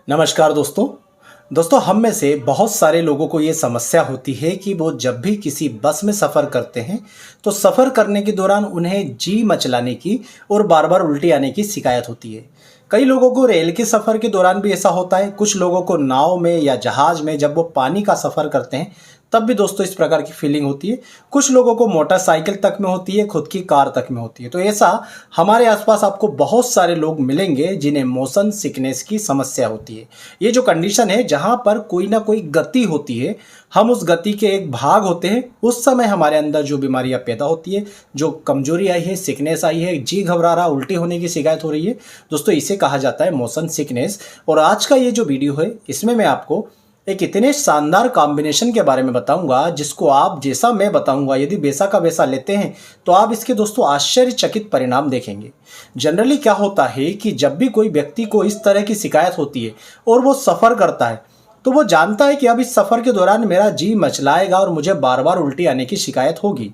नमस्कार दोस्तों हम में से बहुत सारे लोगों को ये समस्या होती है कि वो जब भी किसी बस में सफ़र करते हैं तो सफ़र करने के दौरान उन्हें जी मचलाने की और बार बार उल्टी आने की शिकायत होती है। कई लोगों को रेल के सफ़र के दौरान भी ऐसा होता है, कुछ लोगों को नाव में या जहाज़ में जब वो पानी का सफ़र करते हैं तब भी दोस्तों इस प्रकार की फीलिंग होती है। कुछ लोगों को मोटरसाइकिल तक में होती है, खुद की कार तक में होती है। तो ऐसा हमारे आसपास आपको बहुत सारे लोग मिलेंगे जिन्हें मोशन सिकनेस की समस्या होती है। ये जो कंडीशन है जहाँ पर कोई ना कोई गति होती है, हम उस गति के एक भाग होते हैं, उस समय हमारे अंदर जो बीमारियां पैदा होती है, जो कमजोरी आई है, सिकनेस आई है, जी घबरा रहा, उल्टी होने की शिकायत हो रही है, दोस्तों इसे कहा जाता है मोशन सिकनेस। और आज का ये जो वीडियो है इसमें मैं आपको एक इतने शानदार कॉम्बिनेशन के बारे में बताऊंगा जिसको आप जैसा मैं बताऊंगा यदि वैसा का वैसा लेते हैं तो आप इसके दोस्तों आश्चर्यचकित परिणाम देखेंगे। जनरली क्या होता है कि जब भी कोई व्यक्ति को इस तरह की शिकायत होती है और वो सफ़र करता है तो वो जानता है कि अब इस सफ़र के दौरान मेरा जी मचलाएगा और मुझे बार बार उल्टी आने की शिकायत होगी।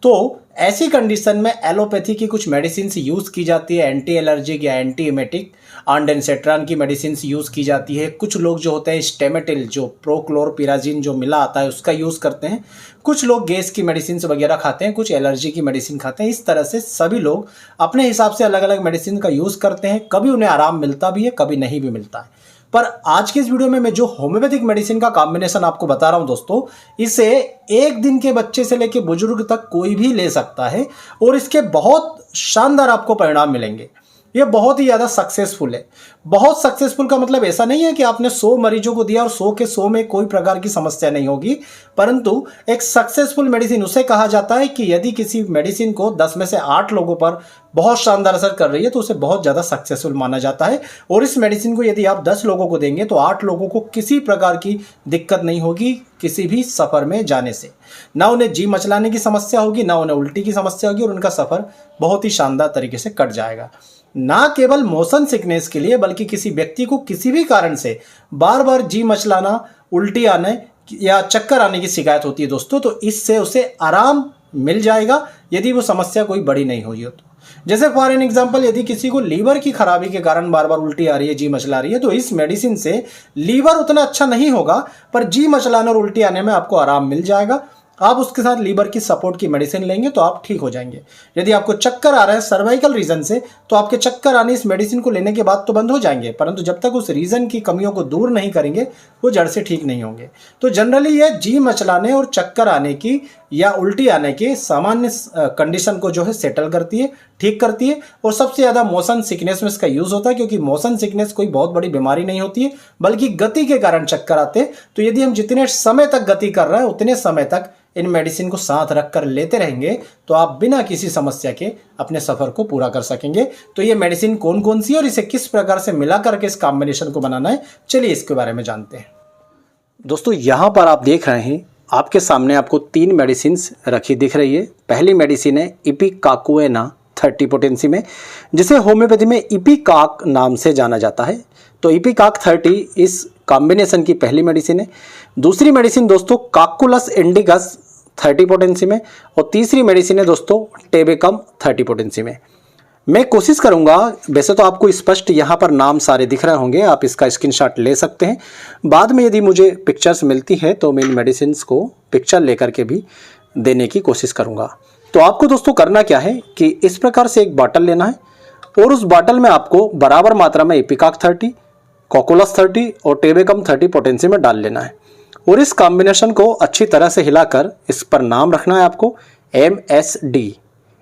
तो ऐसी कंडीशन में एलोपैथी की कुछ मेडिसिन यूज़ की जाती है, एंटी एलर्जिक या एंटी एमेटिक ऑन्डेंसेट्रान की मेडिसिन यूज़ की जाती है। कुछ लोग जो होते हैं स्टेमेटिल जो प्रोक्लोरपिराजिन जो मिला आता है उसका यूज़ करते हैं। कुछ लोग गैस की मेडिसिन वगैरह खाते हैं, कुछ एलर्जी की मेडिसिन खाते हैं। इस तरह से सभी लोग अपने हिसाब से अलग अलग मेडिसिन का यूज़ करते हैं। कभी उन्हें आराम मिलता भी है, कभी नहीं भी मिलता है। पर आज के इस वीडियो में मैं जो होम्योपैथिक मेडिसिन का कॉम्बिनेशन आपको बता रहा हूं दोस्तों, इसे एक दिन के बच्चे से लेकर बुजुर्ग तक कोई भी ले सकता है और इसके बहुत शानदार आपको परिणाम मिलेंगे। ये बहुत ही ज़्यादा सक्सेसफुल है। बहुत सक्सेसफुल का मतलब ऐसा नहीं है कि आपने 100 मरीजों को दिया और 100 के 100 में कोई प्रकार की समस्या नहीं होगी, परंतु एक सक्सेसफुल मेडिसिन उसे कहा जाता है कि यदि किसी मेडिसिन को 10 में से 8 लोगों पर बहुत शानदार असर कर रही है तो उसे बहुत ज़्यादा सक्सेसफुल माना जाता है। और इस मेडिसिन को यदि आप 10 लोगों को देंगे तो 8 लोगों को किसी प्रकार की दिक्कत नहीं होगी किसी भी सफ़र में जाने से। ना उन्हें जी मचलाने की समस्या होगी, ना उन्हें उल्टी की समस्या होगी और उनका सफ़र बहुत ही शानदार तरीके से कट जाएगा। ना केवल मोशन सिकनेस के लिए बल्कि किसी व्यक्ति को किसी भी कारण से बार बार जी मचलाना, उल्टी आने या चक्कर आने की शिकायत होती है दोस्तों, तो इससे उसे आराम मिल जाएगा यदि वो समस्या कोई बड़ी नहीं हुई हो तो। जैसे फॉर एन एग्जांपल यदि किसी को लीवर की खराबी के कारण बार बार उल्टी आ रही है, जी मचला रही है, तो इस मेडिसिन से लीवर उतना अच्छा नहीं होगा पर जी मचलाने और उल्टी आने में आपको आराम मिल जाएगा। आप उसके साथ लीवर की सपोर्ट की मेडिसिन लेंगे तो आप ठीक हो जाएंगे। यदि आपको चक्कर आ रहा है सर्वाइकल रीजन से तो आपके चक्कर आने इस मेडिसिन को लेने के बाद तो बंद हो जाएंगे, परंतु जब तक उस रीजन की कमियों को दूर नहीं करेंगे वो जड़ से ठीक नहीं होंगे। तो जनरली ये जी मचलाने और चक्कर आने की या उल्टी आने के सामान्य कंडीशन को जो है सेटल करती है, ठीक करती है। और सबसे ज़्यादा मोशन सिकनेस में इसका यूज़ होता है क्योंकि मोशन सिकनेस कोई बहुत बड़ी बीमारी नहीं होती है बल्कि गति के कारण चक्कर आते हैं। तो यदि हम जितने समय तक गति कर रहे हैं उतने समय तक इन मेडिसिन को साथ रखकर लेते रहेंगे तो आप बिना किसी समस्या के अपने सफ़र को पूरा कर सकेंगे। तो ये मेडिसिन कौन कौन सी है और इसे किस प्रकार से मिला करके इस कॉम्बिनेशन को बनाना है, चलिए इसके बारे में जानते हैं। दोस्तों यहाँ पर आप देख रहे हैं आपके सामने आपको 3 मेडिसिन रखी दिख रही है। पहली मेडिसिन है इपिकाकुएना 30 पोटेंसी में, जिसे होम्योपैथी में इपिकाक नाम से जाना जाता है। तो इपिकाक 30 इस कॉम्बिनेशन की पहली मेडिसिन है। दूसरी मेडिसिन दोस्तों काकुलस इंडिकस 30 पोटेंसी में और तीसरी मेडिसिन है दोस्तों टेबेकम 30 पोटेंसी में। मैं कोशिश करूंगा, वैसे तो आपको स्पष्ट यहाँ पर नाम सारे दिख रहे होंगे, आप इसका स्क्रीनशॉट ले सकते हैं। बाद में यदि मुझे पिक्चर्स मिलती है तो मैं इन मेडिसिन को पिक्चर लेकर के भी देने की कोशिश करूंगा। तो आपको दोस्तों करना क्या है कि इस प्रकार से एक बॉटल लेना है और उस बॉटल में आपको बराबर मात्रा में इपिकाक 30, कोकुलस 30 और टेबेकम 30 पोटेंसी में डाल लेना है और इस कॉम्बिनेशन को अच्छी तरह से हिलाकर इस पर नाम रखना है आपको MSD।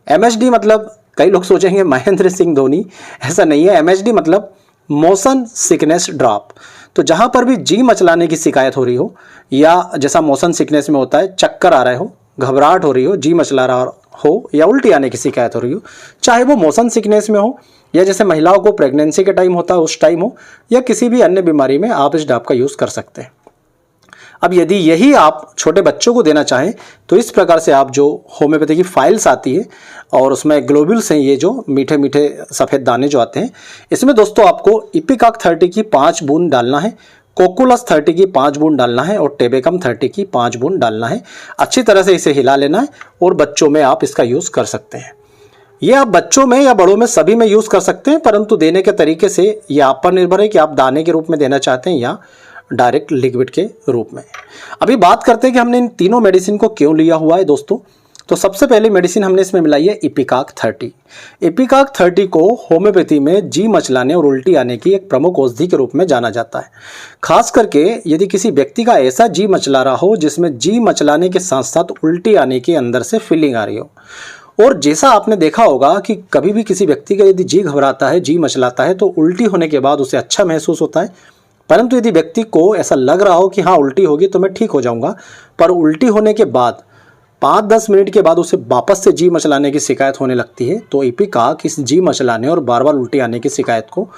MSD मतलब कई लोग सोचेंगे महेंद्र सिंह धोनी, ऐसा नहीं है। MSD मतलब मोशन सिकनेस ड्रॉप। तो जहाँ पर भी जी मचलाने की शिकायत हो रही हो या जैसा मोशन सिकनेस में होता है चक्कर आ रहे हो, घबराहट हो रही हो, जी मचला रहा हो या उल्टी आने की शिकायत हो रही हो, चाहे वो मोशन सिकनेस में हो या जैसे महिलाओं को प्रेगनेंसी के टाइम होता है उस टाइम हो या किसी भी अन्य बीमारी में, आप इस ड्रॉप का यूज़ कर सकते हैं। अब यदि यही आप छोटे बच्चों को देना चाहें तो इस प्रकार से आप जो होम्योपैथी की फाइल्स आती है और उसमें ग्लोब्यूल्स हैं, ये जो मीठे मीठे सफ़ेद दाने जो आते हैं, इसमें दोस्तों आपको इपिकाक 30 की 5 बूंद डालना है, कोकुलस 30 की 5 बूंद डालना है और टेबेकम 30 की 5 बूंद डालना है। अच्छी तरह से इसे हिला लेना है और बच्चों में आप इसका यूज़ कर सकते हैं। ये आप बच्चों में या बड़ों में सभी में यूज़ कर सकते हैं, परंतु देने के तरीके से ये आप पर निर्भर है कि आप दाने के रूप में देना चाहते हैं या डायरेक्ट लिक्विड के रूप में। अभी बात करते हैं कि हमने इन तीनों मेडिसिन को क्यों लिया हुआ है दोस्तों। तो सबसे पहली मेडिसिन हमने इसमें मिलाई है इपिकाक 30। इपिकाक 30 को होम्योपैथी में जी मचलाने और उल्टी आने की एक प्रमुख औषधि के रूप में जाना जाता है। खास करके यदि किसी व्यक्ति का ऐसा जी मचला रहा हो जिसमें जी मचलाने के साथ साथ उल्टी आने की अंदर से फीलिंग आ रही हो। और जैसा आपने देखा होगा कि कभी भी किसी व्यक्ति का यदि जी घबराता है, जी मचलाता है, तो उल्टी होने के बाद उसे अच्छा महसूस होता है। परंतु यदि व्यक्ति को ऐसा लग रहा हो कि हाँ उल्टी होगी तो मैं ठीक हो जाऊंगा, पर उल्टी होने के बाद 5-10 मिनट के बाद उसे वापस से जी मचलाने की शिकायत होने लगती है, तो इपिकाक इस जी मचलाने और बार बार उल्टी आने की शिकायत को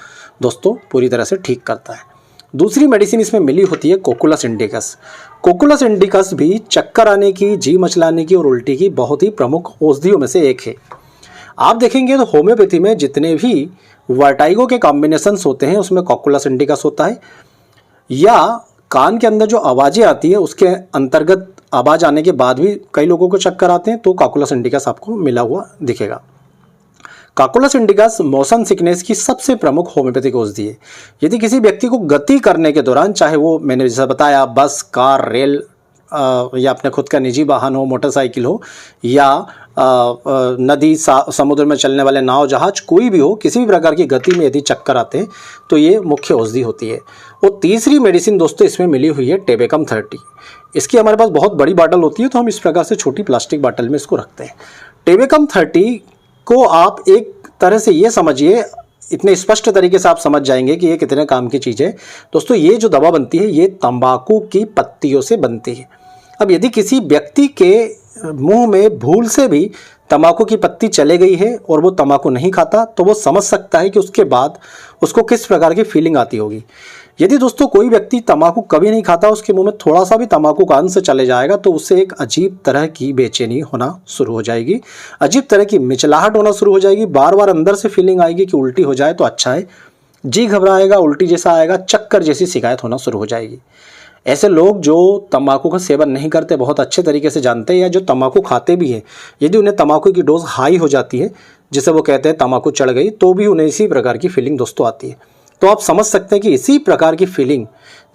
दोस्तों पूरी तरह से ठीक करता है। दूसरी मेडिसिन इसमें मिली होती है कोकुलस इंडिकस। कोकुलस इंडिकस भी चक्कर आने की, जी मचलाने की और उल्टी की बहुत ही प्रमुख औषधियों में से एक है। आप देखेंगे तो होम्योपैथी में जितने भी वर्टाइगो के कॉम्बिनेशंस होते हैं उसमें कोकुलस इंडिकस होता है, या कान के अंदर जो आवाज़ें आती है उसके अंतर्गत आवाज़ आने के बाद भी कई लोगों को चक्कर आते हैं, तो कोकुलस इंडिकस आपको मिला हुआ दिखेगा। कोकुलस इंडिकस मोशन सिकनेस की सबसे प्रमुख होम्योपैथिक औषधि है। यदि किसी व्यक्ति को गति करने के दौरान, चाहे वो मैंने जैसा बताया बस, कार, रेल या अपने खुद का निजी वाहन हो, मोटरसाइकिल हो, या नदी समुद्र में चलने वाले नाव, जहाज, कोई भी हो, किसी भी प्रकार की गति में यदि चक्कर आते हैं तो ये मुख्य औषधि होती है। और तीसरी मेडिसिन दोस्तों इसमें मिली हुई है टेबेकम 30। इसकी हमारे पास बहुत बड़ी बाटल होती है तो हम इस प्रकार से छोटी प्लास्टिक बाटल में इसको रखते हैं। टेबेकम 30 को आप एक तरह से ये समझिए, इतने स्पष्ट तरीके से आप समझ जाएंगे कि ये कितने काम की चीज़ है। दोस्तों ये जो दवा बनती है ये तंबाकू की पत्तियों से बनती है। अब यदि किसी व्यक्ति के मुंह में भूल से भी तंबाकू की पत्ती चले गई है और वो तंबाकू नहीं खाता, तो वो समझ सकता है कि उसके बाद उसको किस प्रकार की फीलिंग आती होगी। यदि दोस्तों कोई व्यक्ति तंबाकू कभी नहीं खाता, उसके मुंह में थोड़ा सा भी तंबाकू का अंश चले जाएगा तो उससे एक अजीब तरह की बेचैनी होना शुरू हो जाएगी, अजीब तरह की मिचलाहट होना शुरू हो जाएगी, बार बार अंदर से फीलिंग आएगी कि उल्टी हो जाए तो अच्छा है, जी घबराएगा, उल्टी जैसा आएगा, चक्कर जैसी शिकायत होना शुरू हो जाएगी। ऐसे लोग जो तंबाकू का सेवन नहीं करते बहुत अच्छे तरीके से जानते हैं, या जो तंबाकू खाते भी हैं, यदि उन्हें तंबाकू की डोज हाई हो जाती है, जिसे वो कहते हैं तंबाकू चढ़ गई, तो भी उन्हें इसी प्रकार की फीलिंग दोस्तों आती है। तो आप समझ सकते हैं कि इसी प्रकार की फीलिंग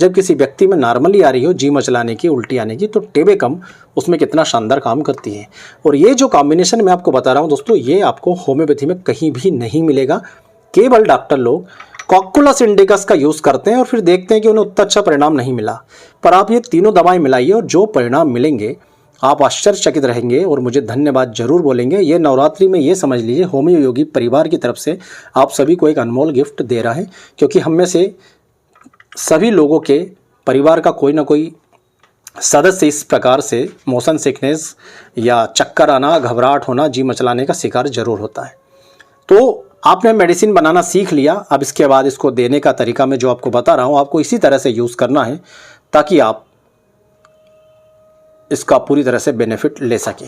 जब किसी व्यक्ति में नॉर्मली आ रही हो, जी मचलाने की, उल्टी आने की, तो टेबेकम उसमें कितना शानदार काम करती है। और ये जो कॉम्बिनेशन मैं आपको बता रहा हूँ दोस्तों, ये आपको होम्योपैथी में कहीं भी नहीं मिलेगा। केवल डॉक्टर लोग कोकुलस इंडिकस का यूज़ करते हैं और फिर देखते हैं कि उन्हें उतना अच्छा परिणाम नहीं मिला। पर आप ये तीनों दवाएं मिलाइए और जो परिणाम मिलेंगे आप आश्चर्यचकित रहेंगे और मुझे धन्यवाद जरूर बोलेंगे। ये नवरात्रि में ये समझ लीजिए होम्यो योगी परिवार की तरफ से आप सभी को एक अनमोल गिफ्ट दे रहा है, क्योंकि हम में से सभी लोगों के परिवार का कोई ना कोई सदस्य इस प्रकार से मोशन सिकनेस या चक्कर आना, घबराहट होना, जी मचलाने का शिकार जरूर होता है। तो आपने मेडिसिन बनाना सीख लिया, अब इसके बाद इसको देने का तरीका मैं जो आपको बता रहा हूँ आपको इसी तरह से यूज़ करना है ताकि आप इसका पूरी तरह से बेनिफिट ले सकें।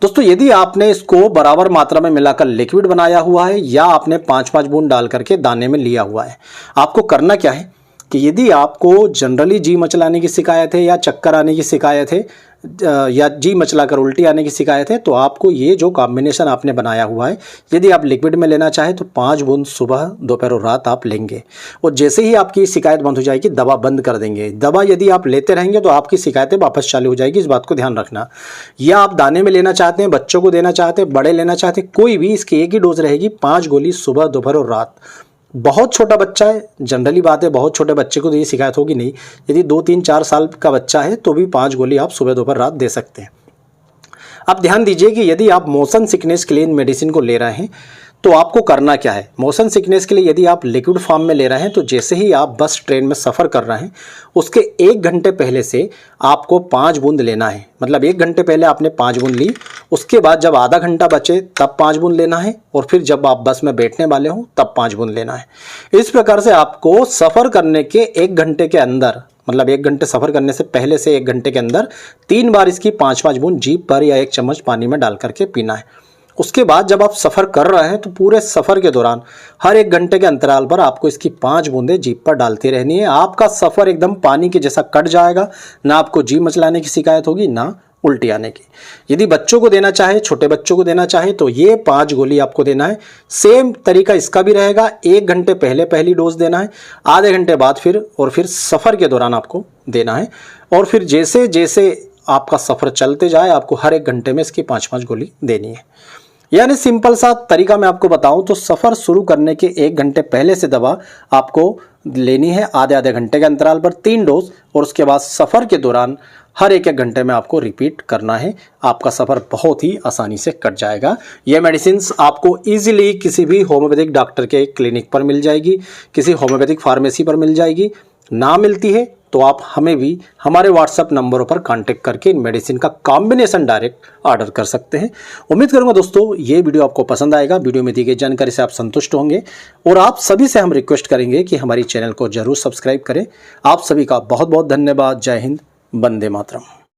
दोस्तों यदि आपने इसको बराबर मात्रा में मिलाकर लिक्विड बनाया हुआ है या आपने 5-5 बूंद डाल करके दाने में लिया हुआ है, आपको करना क्या है कि यदि आपको जनरली जी मचलाने की शिकायत है या चक्कर आने की शिकायत है या जी मचलाकर उल्टी आने की शिकायत है, तो आपको ये जो कॉम्बिनेशन आपने बनाया हुआ है, यदि आप लिक्विड में लेना चाहें तो 5 बूंद सुबह, दोपहर और रात आप लेंगे और जैसे ही आपकी शिकायत बंद हो जाएगी दवा बंद कर देंगे। दवा यदि आप लेते रहेंगे तो आपकी शिकायतें वापस चालू हो जाएगी, इस बात को ध्यान रखना। या आप दाने में लेना चाहते हैं, बच्चों को देना चाहते हैं, बड़े लेना चाहते हैं, कोई भी, इसकी एक ही डोज रहेगी, 5 गोली सुबह, दोपहर और रात। बहुत छोटा बच्चा है, जनरली बात है बहुत छोटे बच्चे को तो ये शिकायत होगी नहीं, यदि 2-3-4 साल का बच्चा है तो भी 5 गोली आप सुबह, दोपहर, रात दे सकते हैं। अब ध्यान दीजिए कि यदि आप मोशन सिकनेस के लिए इन मेडिसिन को ले रहे हैं तो आपको करना क्या है। मोशन सिकनेस के लिए यदि आप लिक्विड फॉर्म में ले रहे हैं तो जैसे ही आप बस ट्रेन में सफ़र कर रहे हैं उसके 1 घंटे पहले से आपको 5 बूंद लेना है। मतलब 1 घंटे पहले आपने 5 बूंद ली, उसके बाद जब आधा घंटा बचे तब 5 बूंद लेना है और फिर जब आप बस में बैठने वाले हो तब 5 बूंद लेना है। इस प्रकार से आपको सफ़र करने के 1 घंटे के अंदर, मतलब 1 घंटे सफ़र करने से पहले से 1 घंटे के अंदर 3 बार इसकी 5-5 बूंद जीभ पर या 1 चम्मच पानी में डाल करके पीना है। उसके बाद जब आप सफ़र कर रहे हैं तो पूरे सफ़र के दौरान हर 1 घंटे के अंतराल पर आपको इसकी 5 बूंदें जीभ पर डालती रहनी है। आपका सफ़र एकदम पानी के जैसा कट जाएगा, ना आपको जी मचलाने की शिकायत होगी, ना उल्टी आने की। यदि बच्चों को देना चाहे, छोटे बच्चों को देना चाहे, तो ये 5 गोली आपको देना है। सेम तरीका इसका भी रहेगा, 1 घंटे पहले पहली डोज देना है, आधे घंटे बाद फिर सफ़र के दौरान आपको देना है। और फिर जैसे जैसे आपका सफ़र चलते जाए आपको हर 1 घंटे में इसकी 5-5 गोली देनी है। यानी सिंपल सा तरीका मैं आपको बताऊं तो सफ़र शुरू करने के 1 घंटे पहले से दवा आपको लेनी है, आधे आधे घंटे के अंतराल पर 3 डोज, और उसके बाद सफ़र के दौरान हर 1-1 घंटे में आपको रिपीट करना है। आपका सफ़र बहुत ही आसानी से कट जाएगा। ये मेडिसिन आपको इजीली किसी भी होम्योपैथिक डॉक्टर के क्लिनिक पर मिल जाएगी, किसी होम्योपैथिक फार्मेसी पर मिल जाएगी। ना मिलती है तो आप हमें भी हमारे व्हाट्सएप नंबरों पर कांटेक्ट करके इन मेडिसिन का कॉम्बिनेशन डायरेक्ट ऑर्डर कर सकते हैं। उम्मीद करूंगा दोस्तों ये वीडियो आपको पसंद आएगा। वीडियो में दी गई जानकारी से आप संतुष्ट होंगे, और आप सभी से हम रिक्वेस्ट करेंगे कि हमारी चैनल को जरूर सब्सक्राइब करें। आप सभी का बहुत बहुत धन्यवाद। जय हिंद, वंदे मातरम।